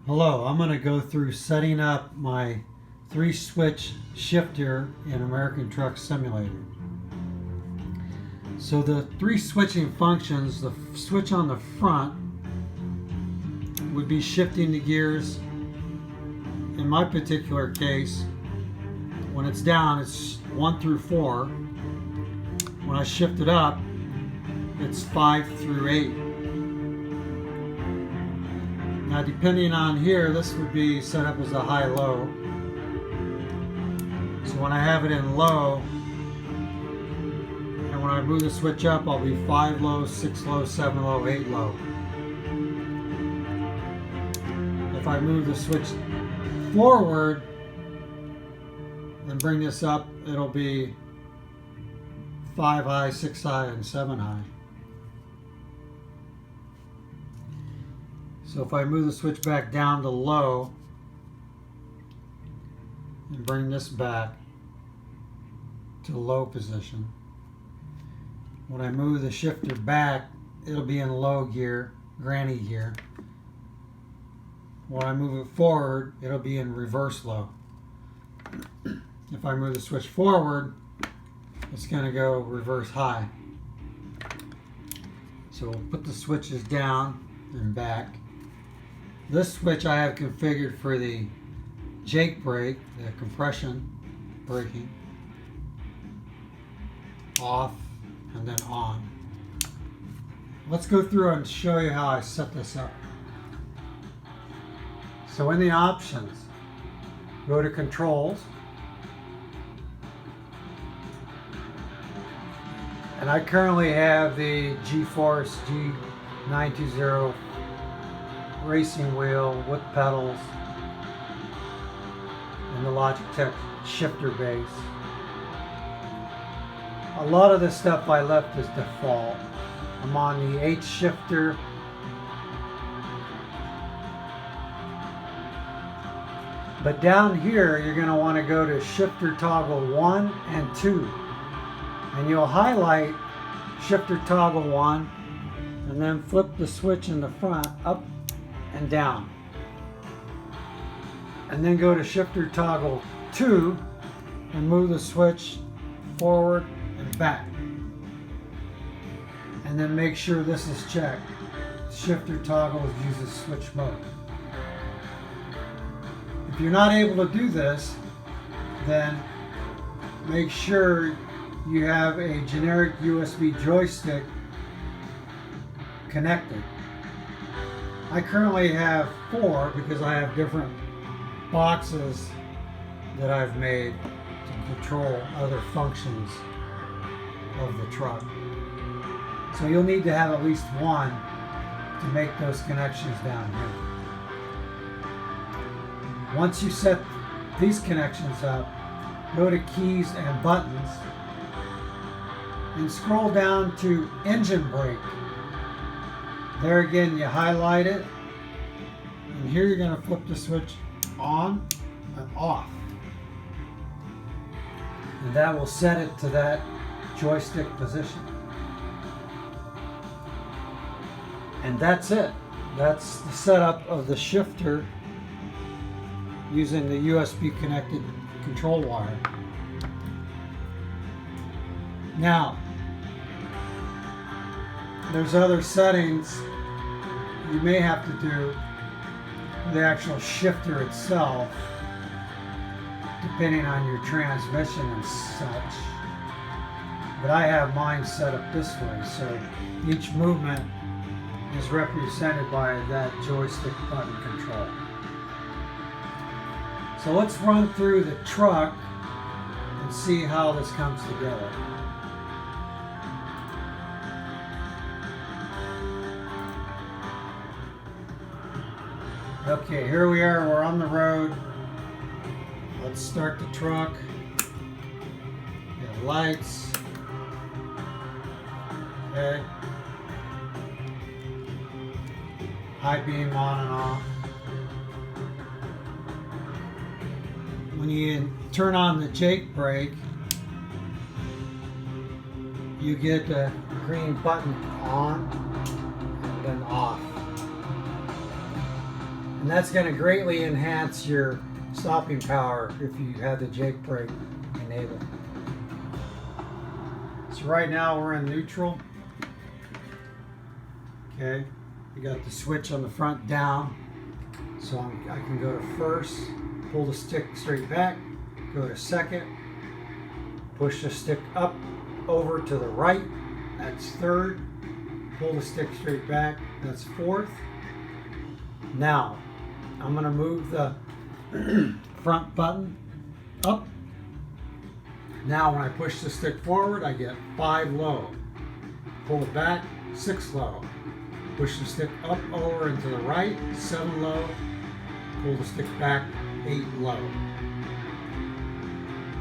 Hello, I'm going to go through setting up my 3-switch shifter in American Truck Simulator. So the 3 switching functions, the switch on the front would be shifting the gears. In my particular case, when it's down, it's 1 through 4. When I shift it up, it's 5 through 8. Now depending on here, this would be set up as a high-low. So when I have it in low, and when I move the switch up, I'll be 5 low, 6 low, 7 low, 8 low. If I move the switch forward and bring this up, it'll be 5 high, 6 high, and 7 high. So if I move the switch back down to low and bring this back to low position, when I move the shifter back, it'll be in low gear, granny gear. When I move it forward, it'll be in reverse low. If I move the switch forward, it's going to go reverse high. So we'll put the switches down and back. This switch I have configured for the Jake brake, the compression braking, off and then on. Let's go through and show you how I set this up. So in the options, go to controls, and I currently have the G-Force G920 racing wheel with pedals and the Logictech shifter base. A lot of the stuff I left is default. I'm on the H shifter. But down here you're going to want to go to shifter toggle 1 and 2. And you'll highlight shifter toggle 1 and then flip the switch in the front up and down, and then go to shifter toggle 2 and move the switch forward and back, and then make sure this is checked. Shifter toggle uses switch mode. If you're not able to do this, then make sure you have a generic USB joystick connected. I currently have 4 because I have different boxes that I've made to control other functions of the truck. So you'll need to have at least 1 to make those connections down here. Once you set these connections up, go to keys and buttons and scroll down to engine brake. There again, you highlight it, and here you're going to flip the switch on and off. And that will set it to that joystick position. And that's it. That's the setup of the shifter using the USB connected control wire. Now, there's other settings you may have to do with the actual shifter itself, depending on your transmission and such. But I have mine set up this way, so each movement is represented by that joystick button control. So let's run through the truck and see how this comes together. Okay, here we are, we're on the road. Let's start the truck. We have lights. Okay. High beam on and off. When you turn on the Jake brake, you get the green button on and then off. And that's going to greatly enhance your stopping power if you have the Jake brake enabled. So right now we're in neutral. Okay, we got the switch on the front down. So I can go to first, pull the stick straight back, go to second, push the stick up over to the right, that's third, pull the stick straight back, that's fourth. Now, I'm going to move the front button up. Now when I push the stick forward, I get 5 low. Pull it back, 6 low. Push the stick up over and to the right, 7 low. Pull the stick back, 8 low.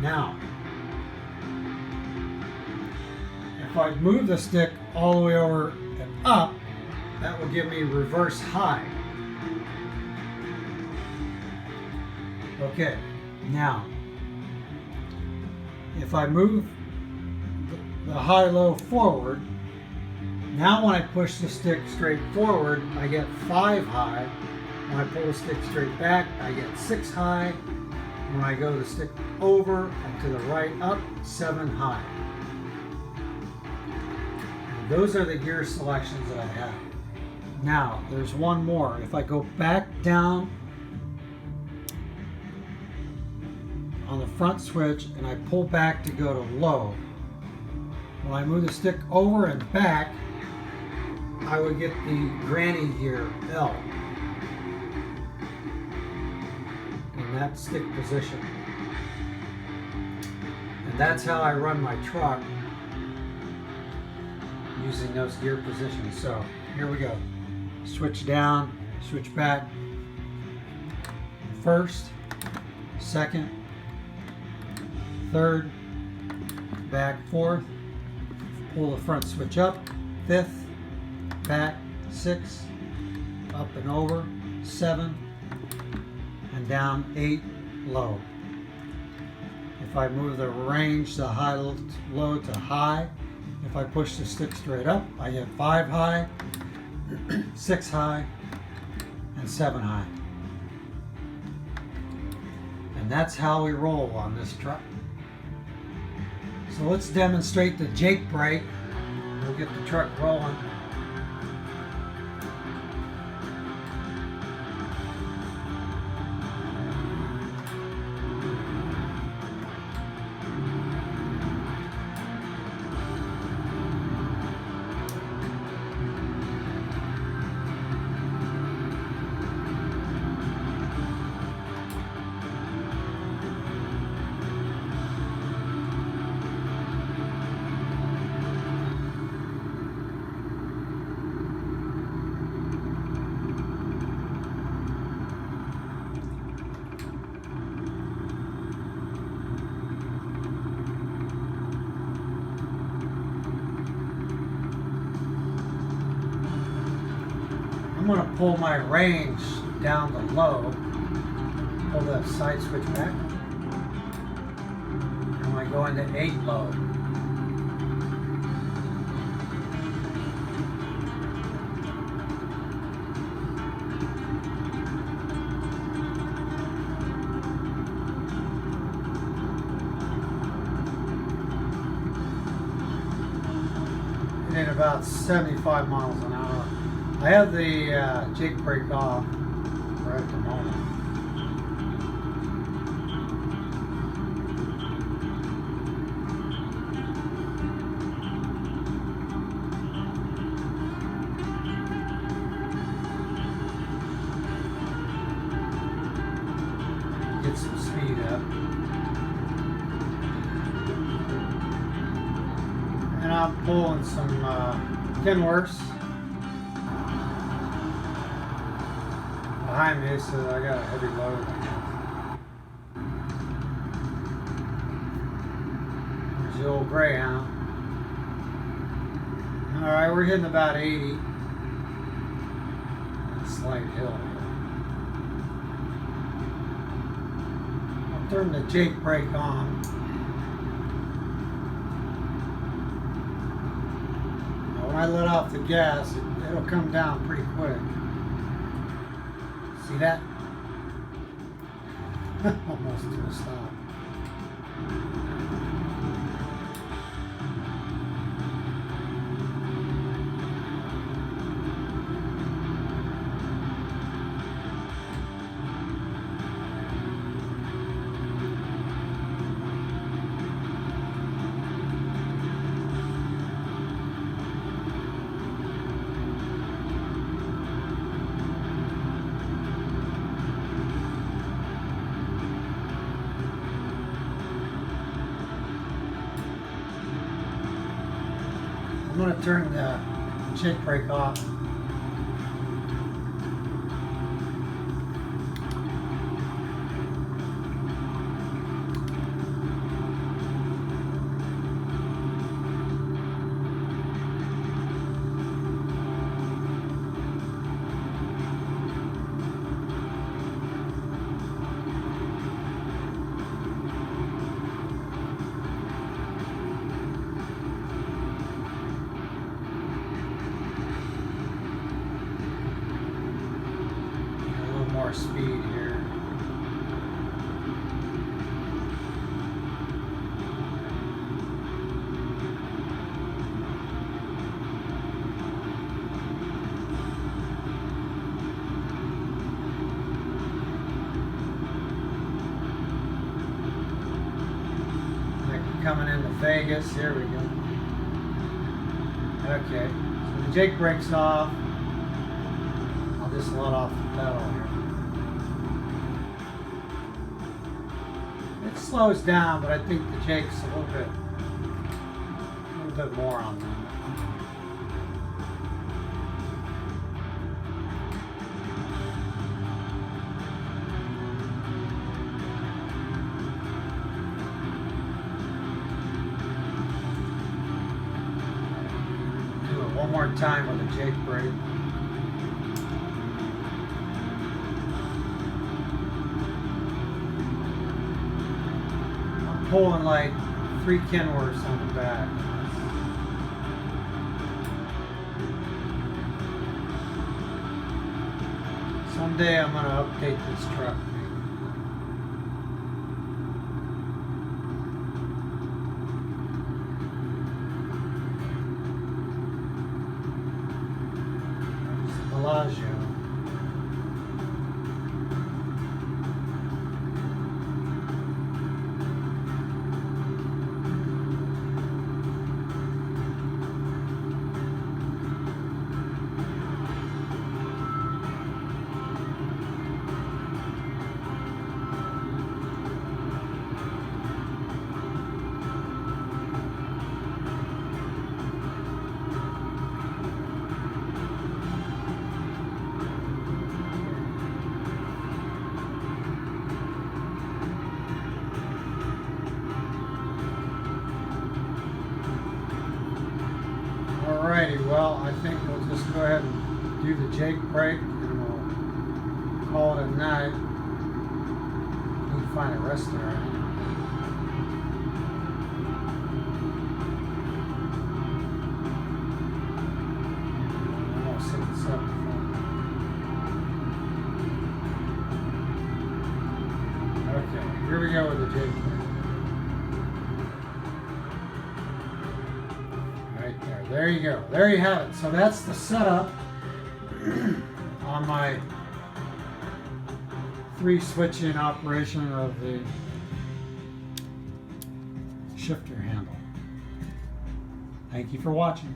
Now, if I move the stick all the way over and up, that will give me reverse high. Okay, now, if I move the high-low forward, now when I push the stick straight forward, I get 5 high. When I pull the stick straight back, I get 6 high. When I go the stick over and to the right up, 7 high. And those are the gear selections that I have. Now, there's one more. If I go back down on the front switch and I pull back to go to low, when I move the stick over and back, I would get the granny gear L in that stick position. And that's how I run my truck, using those gear positions. So here we go. Switch down, switch back. First, second, third, back, fourth. Pull the front switch up, fifth, back, 6, up and over, 7, and down 8, low. If I move the range, the high, low to high, if I push the stick straight up, I get 5 high, 6 high, and 7 high. And that's how we roll on this truck. So let's demonstrate the Jake brake. We'll get the truck rolling. I'm going to pull my range down to low, pull that side switch back, and I go into 8 low. At about 75 miles an hour. I have the Jake brake off right at the moment. Get some speed up. And I'm pulling some Kenworths behind me, so I got a heavy load. There's the old Greyhound. Alright, we're hitting about 80. Slight hill here. I'll turn the Jake brake on. When I let off the gas, it'll come down pretty quick. See that? Almost to a stop. I'm going to turn the jake brake off. More speed here. Like coming into Vegas. Here we go. Okay, so the jake brake's off. I'll just let off the pedal here. It slows down, but I think the jake's a little bit more on them. Do it one more time with a jake brake. Pulling like 3 Kenworths on the back. Someday I'm going to update this truck. There's the Bellagio. Alrighty, well, I think we'll just go ahead and do the jake brake and we'll call it a night. Need to find a restaurant. Almost hit the 74. Okay, here we go with the jake brake. There you go. There you have it. So that's the setup on my 3-switch-in operation of the shifter handle. Thank you for watching.